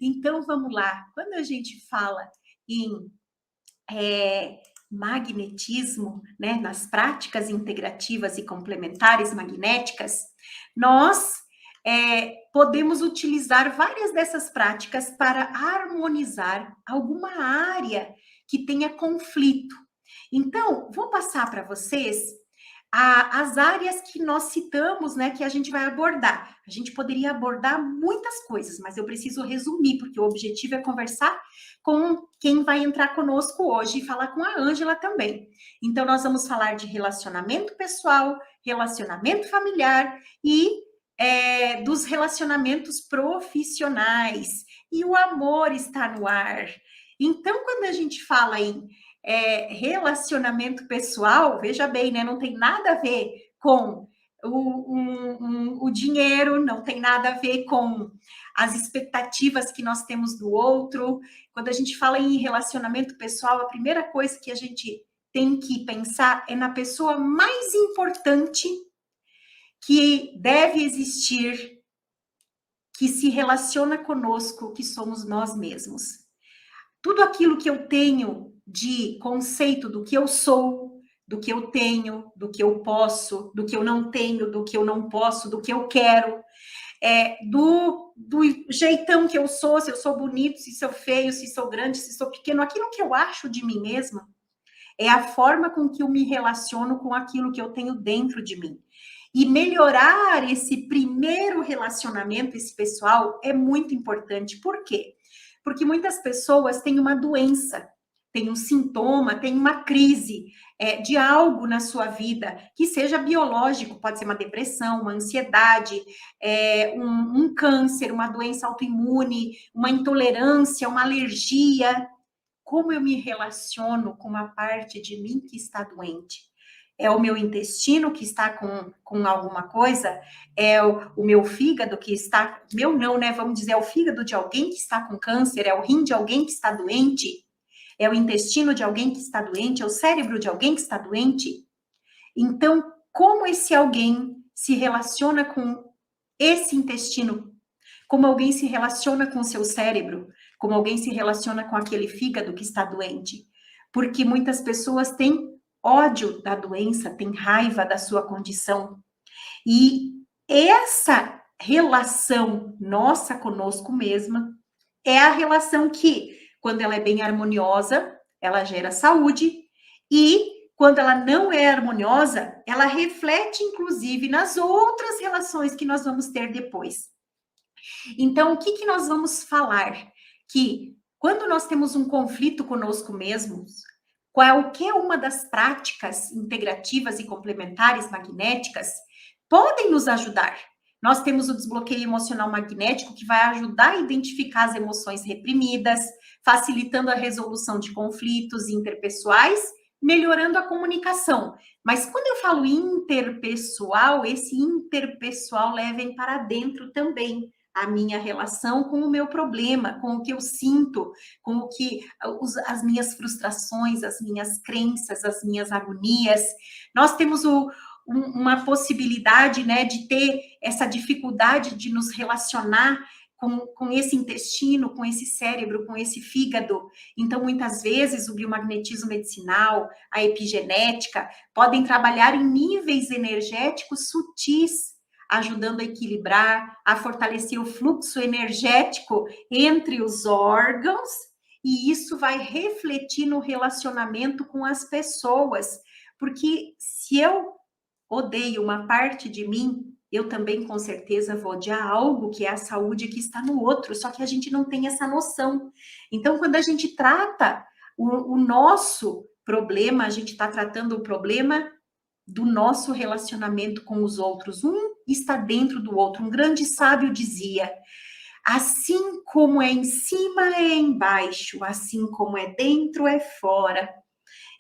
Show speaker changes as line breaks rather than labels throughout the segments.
Então, vamos lá. Quando a gente fala em magnetismo, né, nas práticas integrativas e complementares magnéticas, nós podemos utilizar várias dessas práticas para harmonizar alguma área que tenha conflito. Então, vou passar para vocês as áreas que nós citamos, né, que a gente vai abordar. A gente poderia abordar muitas coisas, mas eu preciso resumir, porque o objetivo é conversar com quem vai entrar conosco hoje e falar com a Ângela também. Então, nós vamos falar de relacionamento pessoal, relacionamento familiar e dos relacionamentos profissionais. E o amor está no ar. Então, quando a gente fala em relacionamento pessoal, veja bem, né? Não tem nada a ver com o dinheiro, não tem nada a ver com as expectativas que nós temos do outro. Quando a gente fala em relacionamento pessoal, a primeira coisa que a gente tem que pensar é na pessoa mais importante que deve existir, que se relaciona conosco, que somos nós mesmos. Tudo aquilo que eu tenho de conceito do que eu sou, do que eu tenho, do que eu posso, do que eu não tenho, do que eu não posso, do que eu quero, do jeitão que eu sou, se eu sou bonito, se sou feio, se sou grande, se sou pequeno, aquilo que eu acho de mim mesma é a forma com que eu me relaciono com aquilo que eu tenho dentro de mim. E melhorar esse primeiro relacionamento, esse pessoal, é muito importante. Por quê? Porque muitas pessoas têm uma doença, têm um sintoma, têm uma crise de algo na sua vida, que seja biológico, pode ser uma depressão, uma ansiedade, um câncer, uma doença autoimune, uma intolerância, uma alergia. Como eu me relaciono com uma parte de mim que está doente? É o meu intestino que está com alguma coisa? É o meu fígado que está... Meu não, né? Vamos dizer, é o fígado de alguém que está com câncer? É o rim de alguém que está doente? É o intestino de alguém que está doente? É o cérebro de alguém que está doente? Então, como esse alguém se relaciona com esse intestino? Como alguém se relaciona com o seu cérebro? Como alguém se relaciona com aquele fígado que está doente? Porque muitas pessoas têm ódio da doença, têm raiva da sua condição. E essa relação nossa conosco mesma é a relação que, quando ela é bem harmoniosa, ela gera saúde, e quando ela não é harmoniosa, ela reflete, inclusive, nas outras relações que nós vamos ter depois. Então, o que nós vamos falar? Que quando nós temos um conflito conosco mesmos, qualquer uma das práticas integrativas e complementares magnéticas podem nos ajudar. Nós temos o desbloqueio emocional magnético, que vai ajudar a identificar as emoções reprimidas, facilitando a resolução de conflitos interpessoais, melhorando a comunicação. Mas quando eu falo interpessoal, esse interpessoal levem para dentro também a minha relação com o meu problema, com o que eu sinto, com o que as minhas frustrações, as minhas crenças, as minhas agonias. Nós temos uma possibilidade, né, de ter essa dificuldade de nos relacionar com esse intestino, com esse cérebro, com esse fígado. Então, muitas vezes, o biomagnetismo medicinal, a epigenética, podem trabalhar em níveis energéticos sutis, ajudando a equilibrar, a fortalecer o fluxo energético entre os órgãos, e isso vai refletir no relacionamento com as pessoas, porque se eu odeio uma parte de mim, eu também com certeza vou odiar algo que é a saúde que está no outro, só que a gente não tem essa noção. Então, quando a gente trata o nosso problema, a gente está tratando o problema do nosso relacionamento com os outros. Um está dentro do outro. Um grande sábio dizia: assim como é em cima é embaixo, assim como é dentro é fora.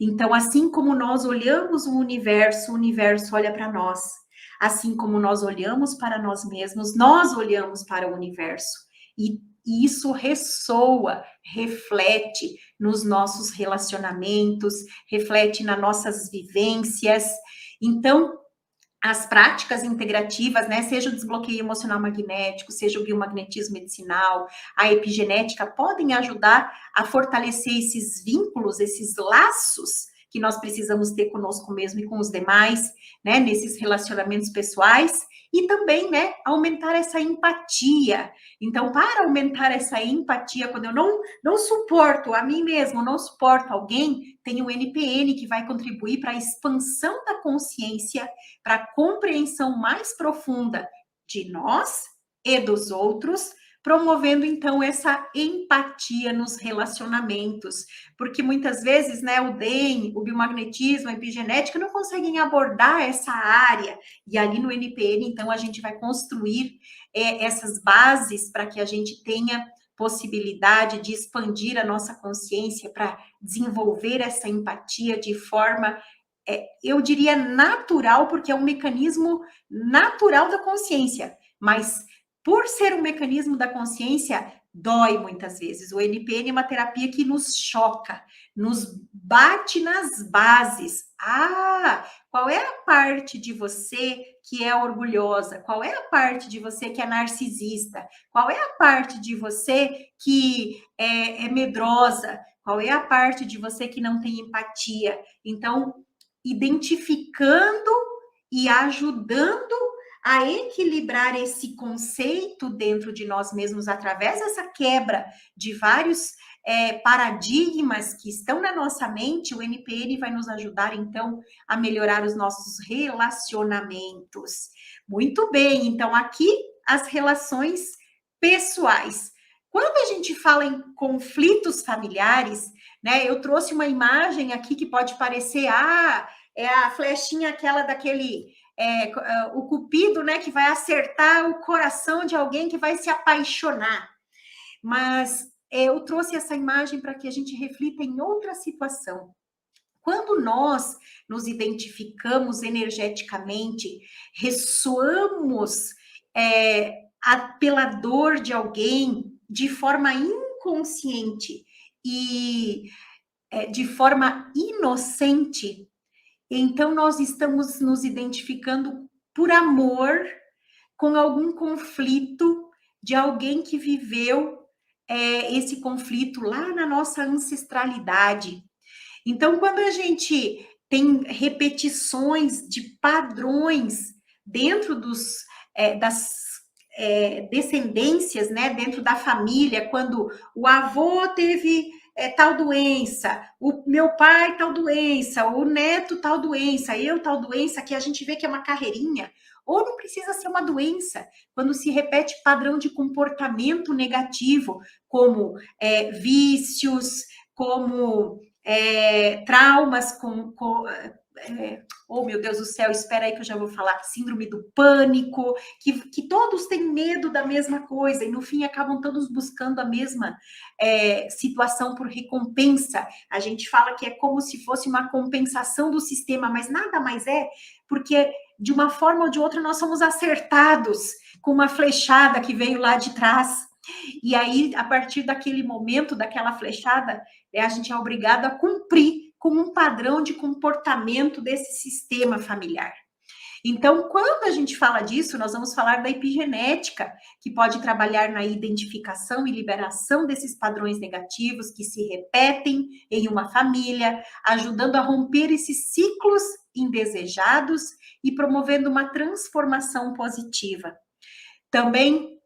Então, assim como nós olhamos o universo olha para nós. Assim como nós olhamos para nós mesmos, nós olhamos para o universo. E isso ressoa, reflete nos nossos relacionamentos, reflete nas nossas vivências. Então, as práticas integrativas, né, seja o desbloqueio emocional magnético, seja o biomagnetismo medicinal, a epigenética, podem ajudar a fortalecer esses vínculos, esses laços que nós precisamos ter conosco mesmo e com os demais, né, nesses relacionamentos pessoais, e também, né, aumentar essa empatia. Então, para aumentar essa empatia, quando eu não suporto a mim mesmo, não suporto alguém, tem o NPN que vai contribuir para a expansão da consciência, para a compreensão mais profunda de nós e dos outros, promovendo então essa empatia nos relacionamentos, porque muitas vezes, né, o DEM, o biomagnetismo, a epigenética não conseguem abordar essa área, e ali no NPN, então, a gente vai construir essas bases para que a gente tenha possibilidade de expandir a nossa consciência para desenvolver essa empatia de forma eu diria natural, porque é um mecanismo natural da consciência, mas por ser um mecanismo da consciência, dói muitas vezes. O NPN é uma terapia que nos choca, nos bate nas bases. Ah, qual é a parte de você que é orgulhosa? Qual é a parte de você que é narcisista? Qual é a parte de você que é medrosa? Qual é a parte de você que não tem empatia? Então, identificando e ajudando a equilibrar esse conceito dentro de nós mesmos através dessa quebra de vários paradigmas que estão na nossa mente, o NPN vai nos ajudar, então, a melhorar os nossos relacionamentos. Muito bem, então, aqui as relações pessoais. Quando a gente fala em conflitos familiares, né, eu trouxe uma imagem aqui que pode parecer, é a flechinha aquela daquele o cupido, né, que vai acertar o coração de alguém que vai se apaixonar. Mas eu trouxe essa imagem para que a gente reflita em outra situação. Quando nós nos identificamos energeticamente, ressoamos pela dor de alguém de forma inconsciente e de forma inocente, então nós estamos nos identificando por amor com algum conflito de alguém que viveu esse conflito lá na nossa ancestralidade. Então, quando a gente tem repetições de padrões dentro das descendências, né, dentro da família, quando o avô teve tal doença, o meu pai tal doença, o neto tal doença, eu tal doença, que a gente vê que é uma carreirinha, ou não precisa ser uma doença, quando se repete padrão de comportamento negativo, como vícios, como traumas oh meu Deus do céu, espera aí que eu já vou falar, síndrome do pânico, que todos têm medo da mesma coisa, e no fim acabam todos buscando a mesma situação por recompensa. A gente fala que é como se fosse uma compensação do sistema, mas nada mais porque de uma forma ou de outra nós somos acertados com uma flechada que veio lá de trás. E aí, a partir daquele momento, daquela flechada, a gente é obrigado a cumprir com um padrão de comportamento desse sistema familiar. Então, quando a gente fala disso, nós vamos falar da epigenética, que pode trabalhar na identificação e liberação desses padrões negativos que se repetem em uma família, ajudando a romper esses ciclos indesejados e promovendo uma transformação positiva. Também,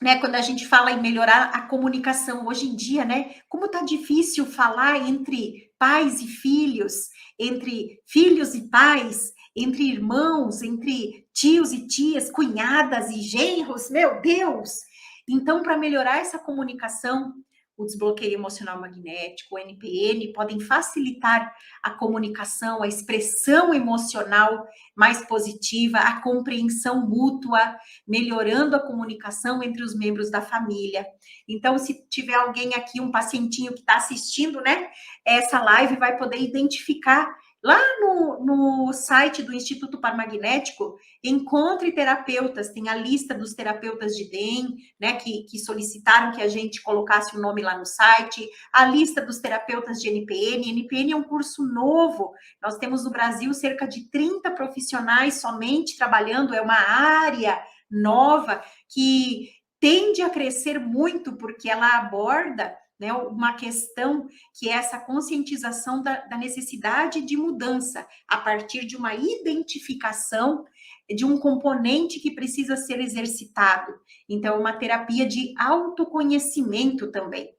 né, quando a gente fala em melhorar a comunicação, hoje em dia, né, como tá difícil falar entre pais e filhos, entre filhos e pais, entre irmãos, entre tios e tias, cunhadas e genros, meu Deus! Então, para melhorar essa comunicação, o desbloqueio emocional magnético, o NPN, podem facilitar a comunicação, a expressão emocional mais positiva, a compreensão mútua, melhorando a comunicação entre os membros da família. Então, se tiver alguém aqui, um pacientinho que está assistindo, né, essa live, vai poder identificar Lá no site do Instituto Parmagnético, encontre terapeutas, tem a lista dos terapeutas de DEM, né, que solicitaram que a gente colocasse o nome lá no site, a lista dos terapeutas de NPN. NPN é um curso novo, nós temos no Brasil cerca de 30 profissionais somente trabalhando, é uma área nova que tende a crescer muito, porque ela aborda, né, uma questão que é essa conscientização da necessidade de mudança, a partir de uma identificação de um componente que precisa ser exercitado. Então, uma terapia de autoconhecimento também.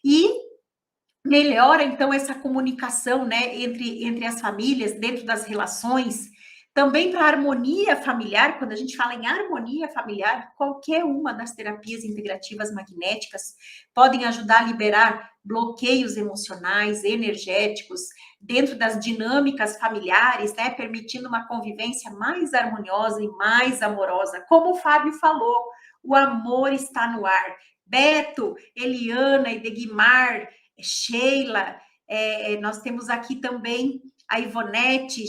E melhora, então, essa comunicação, né, entre as famílias, dentro das relações, também para a harmonia familiar. Quando a gente fala em harmonia familiar, qualquer uma das terapias integrativas magnéticas podem ajudar a liberar bloqueios emocionais, energéticos, dentro das dinâmicas familiares, né, permitindo uma convivência mais harmoniosa e mais amorosa. Como o Fábio falou, o amor está no ar. Beto, Eliana e Degmar, Sheila, nós temos aqui também a Ivonete,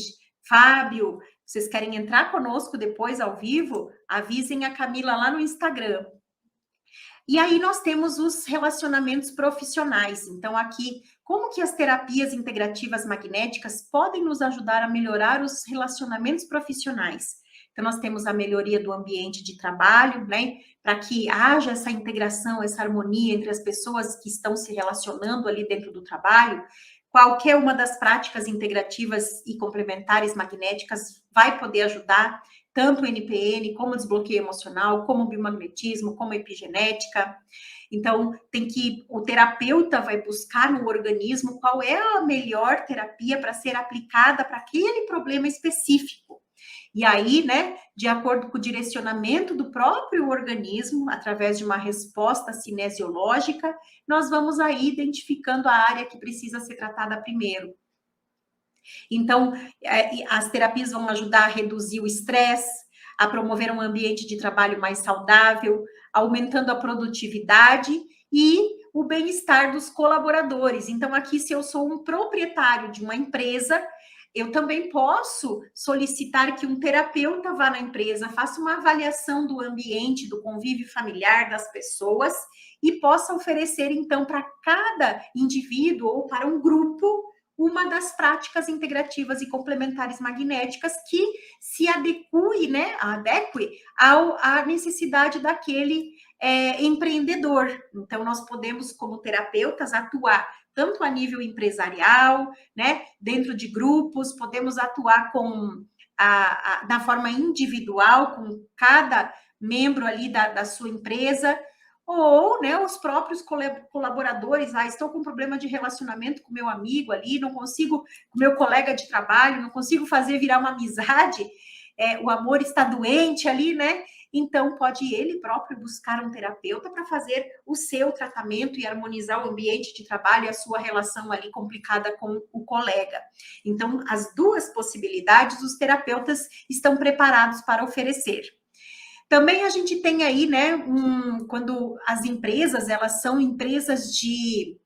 Fábio. Vocês querem entrar conosco depois ao vivo? Avisem a Camila lá no Instagram. E aí nós temos os relacionamentos profissionais. Então, aqui, como que as terapias integrativas magnéticas podem nos ajudar a melhorar os relacionamentos profissionais? Então, nós temos a melhoria do ambiente de trabalho, né? Para que haja essa integração, essa harmonia entre as pessoas que estão se relacionando ali dentro do trabalho. Qualquer uma das práticas integrativas e complementares magnéticas vai poder ajudar, tanto o NPN, como o desbloqueio emocional, como o biomagnetismo, como a epigenética. Então, o terapeuta vai buscar no organismo qual é a melhor terapia para ser aplicada para aquele problema específico. E aí, né, de acordo com o direcionamento do próprio organismo, através de uma resposta cinesiológica, nós vamos aí identificando a área que precisa ser tratada primeiro. Então, as terapias vão ajudar a reduzir o estresse, a promover um ambiente de trabalho mais saudável, aumentando a produtividade e o bem-estar dos colaboradores. Então, aqui, se eu sou um proprietário de uma empresa, eu também posso solicitar que um terapeuta vá na empresa, faça uma avaliação do ambiente, do convívio familiar das pessoas e possa oferecer, então, para cada indivíduo ou para um grupo, uma das práticas integrativas e complementares magnéticas que se adeque, né, à necessidade daquele empreendedor. Então, nós podemos, como terapeutas, atuar tanto a nível empresarial, né, dentro de grupos, podemos atuar da forma individual, com cada membro ali da sua empresa, ou, né, os próprios colaboradores. Estou com um problema de relacionamento com meu amigo ali, não consigo, com meu colega de trabalho, não consigo fazer virar uma amizade, o amor está doente ali, né? Então, pode ele próprio buscar um terapeuta para fazer o seu tratamento e harmonizar o ambiente de trabalho e a sua relação ali complicada com o colega. Então, as duas possibilidades, os terapeutas estão preparados para oferecer. Também a gente tem aí, né, quando as empresas, elas são empresas de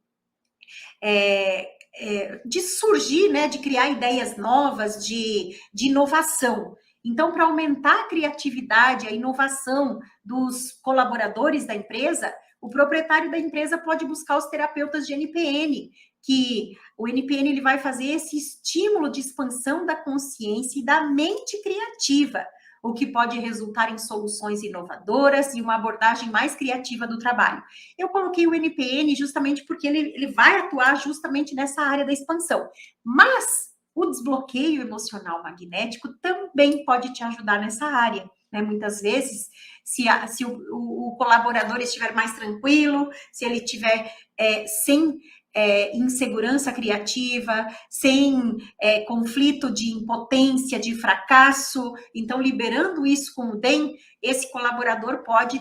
surgir, né, de criar ideias novas, de inovação. Então, para aumentar a criatividade, a inovação dos colaboradores da empresa, o proprietário da empresa pode buscar os terapeutas de NPN, que o NPN ele vai fazer esse estímulo de expansão da consciência e da mente criativa, o que pode resultar em soluções inovadoras e uma abordagem mais criativa do trabalho. Eu coloquei o NPN justamente porque ele vai atuar justamente nessa área da expansão. Mas o desbloqueio emocional magnético também pode te ajudar nessa área, né? Muitas vezes, se o colaborador estiver mais tranquilo, se ele estiver sem insegurança criativa, sem conflito de impotência, de fracasso, então liberando isso com o DEM, esse colaborador pode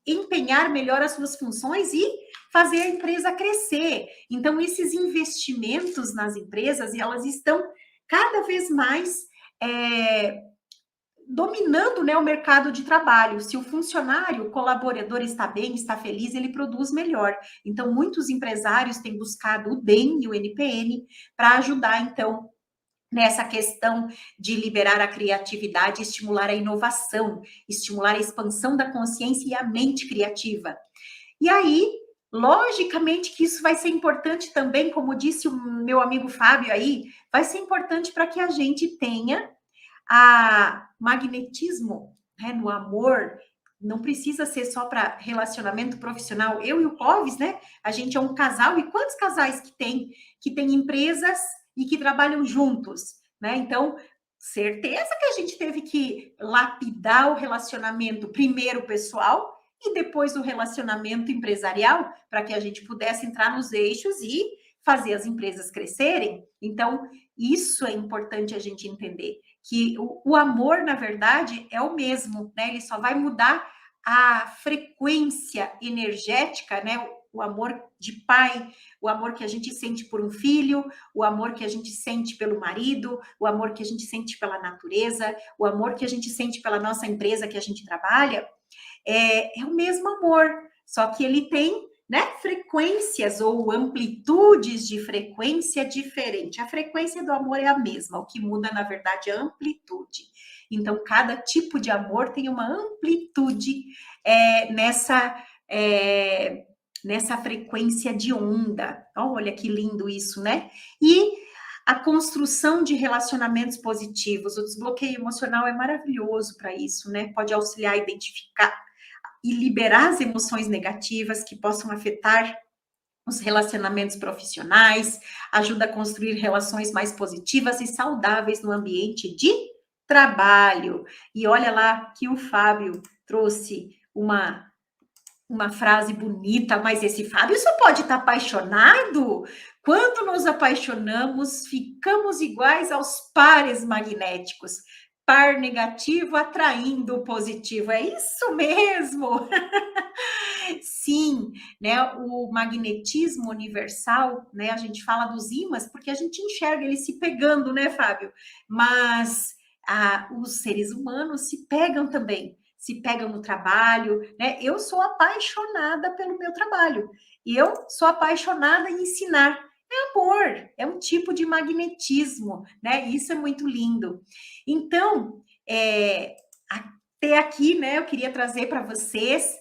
empenhar melhor as suas funções e fazer a empresa crescer. Então, esses investimentos nas empresas, elas estão cada vez mais dominando, né, o mercado de trabalho. Se o funcionário, o colaborador está bem, está feliz, ele produz melhor. Então, muitos empresários têm buscado o DEM e o NPN para ajudar, então, nessa questão de liberar a criatividade, estimular a inovação, estimular a expansão da consciência e a mente criativa. E aí, logicamente que isso vai ser importante também, como disse o meu amigo Fábio aí, vai ser importante para que a gente tenha a magnetismo, né, no amor. Não precisa ser só para relacionamento profissional. Eu e o Clóvis, né? A gente é um casal, e quantos casais que tem empresas e que trabalham juntos, né? Então, certeza que a gente teve que lapidar o relacionamento primeiro pessoal e depois o relacionamento empresarial para que a gente pudesse entrar nos eixos e fazer as empresas crescerem. Então, isso é importante a gente entender que o amor, na verdade, é o mesmo, né? Ele só vai mudar a frequência energética, né? O amor de pai, o amor que a gente sente por um filho, o amor que a gente sente pelo marido, o amor que a gente sente pela natureza, o amor que a gente sente pela nossa empresa que a gente trabalha, é o mesmo amor, só que ele tem, né, frequências ou amplitudes de frequência diferente. A frequência do amor é a mesma, o que muda, na verdade, é a amplitude. Então, cada tipo de amor tem uma amplitude nessa frequência de onda. Olha que lindo isso, né? E a construção de relacionamentos positivos, o desbloqueio emocional é maravilhoso para isso, né? Pode auxiliar a identificar e liberar as emoções negativas que possam afetar os relacionamentos profissionais, ajuda a construir relações mais positivas e saudáveis no ambiente de trabalho. E olha lá que o Fábio trouxe uma frase bonita, mas esse Fábio só pode estar apaixonado. Quando nos apaixonamos, ficamos iguais aos pares magnéticos. Par negativo atraindo o positivo. É isso mesmo. Sim, né? O magnetismo universal, né? A gente fala dos ímãs porque a gente enxerga eles se pegando, né, Fábio? Mas os seres humanos se pegam também, se pegam no trabalho, né? Eu sou apaixonada pelo meu trabalho e eu sou apaixonada em ensinar. É amor, é um tipo de magnetismo, né? Isso é muito lindo. Então, até aqui, né? Eu queria trazer para vocês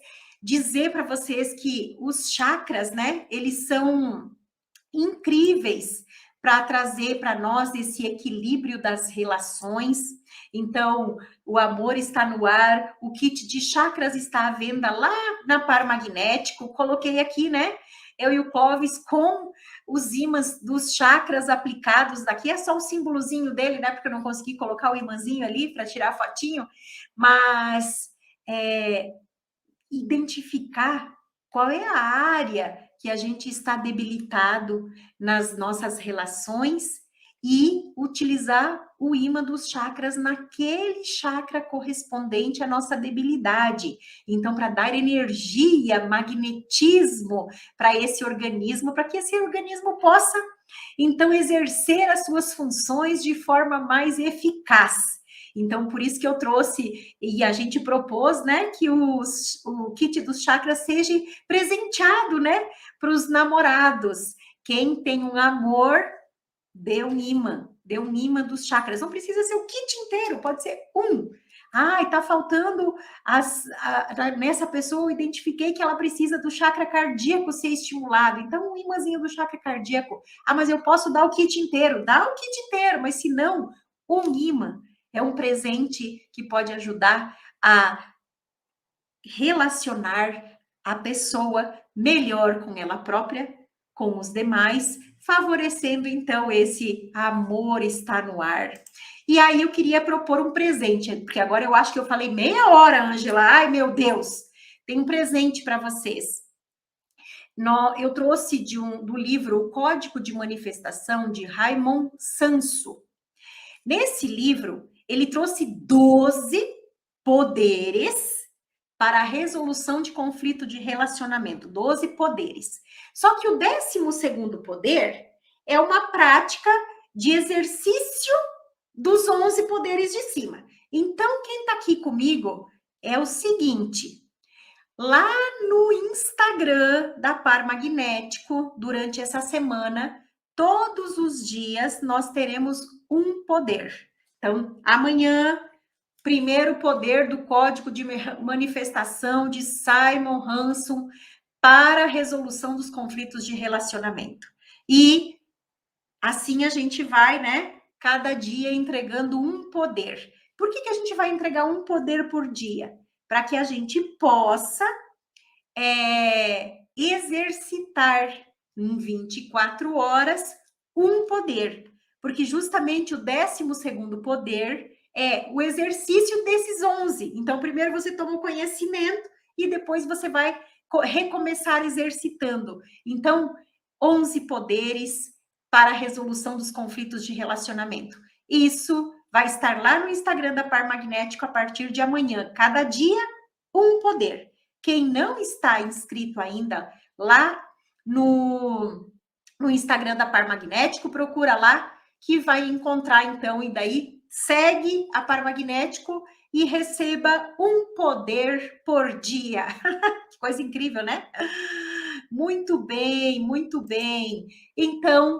dizer para vocês que os chakras, né, eles são incríveis para trazer para nós esse equilíbrio das relações. Então, o amor está no ar, o kit de chakras está à venda lá na Par Magnético. Coloquei aqui, né? Eu e o Clóvis com os ímãs dos chakras aplicados daqui. É só o símbolozinho dele, né? Porque eu não consegui colocar o imãzinho ali para tirar fotinho, mas identificar qual é a área que a gente está debilitado nas nossas relações e utilizar o imã dos chakras naquele chakra correspondente à nossa debilidade. Então, para dar energia, magnetismo para esse organismo, para que esse organismo possa, então, exercer as suas funções de forma mais eficaz. Então, por isso que eu trouxe e a gente propôs, né, que o kit dos chakras seja presenteado, né, para os namorados. Quem tem um amor, dê um imã dos chakras. Não precisa ser o kit inteiro, pode ser um. Ai, tá faltando nessa pessoa, eu identifiquei que ela precisa do chakra cardíaco ser estimulado. Então, um imãzinho do chakra cardíaco. Ah, mas eu posso dar o kit inteiro. Dá o kit inteiro, mas se não, um imã. É um presente que pode ajudar a relacionar a pessoa melhor com ela própria, com os demais, favorecendo então esse amor está no ar. E aí eu queria propor um presente, porque agora eu acho que eu falei meia hora, Ângela. Ai, meu Deus! Tem um presente para vocês. Eu trouxe do livro O Código de Manifestação, de Raymond Sanso. Nesse livro, ele trouxe 12 poderes para a resolução de conflito de relacionamento. 12 poderes. Só que o 12º poder é uma prática de exercício dos 11 poderes de cima. Então, quem está aqui comigo é o seguinte: lá no Instagram da Par Magnético, durante essa semana, todos os dias nós teremos um poder. Então, amanhã, primeiro poder do Código de Manifestação de Simon Hanson para a resolução dos conflitos de relacionamento. E assim a gente vai, né, cada dia entregando um poder. Por que a gente vai entregar um poder por dia? Para que a gente possa exercitar em 24 horas um poder. Porque justamente o 12º poder é o exercício desses 11. Então, primeiro você toma o conhecimento e depois você vai recomeçar exercitando. Então, 11 poderes para a resolução dos conflitos de relacionamento. Isso vai estar lá no Instagram da Par Magnético a partir de amanhã. Cada dia, um poder. Quem não está inscrito ainda lá no Instagram da Par Magnético, procura lá que vai encontrar então, e daí segue a Par Magnético e receba um poder por dia. Que coisa incrível, né? Muito bem, muito bem. Então,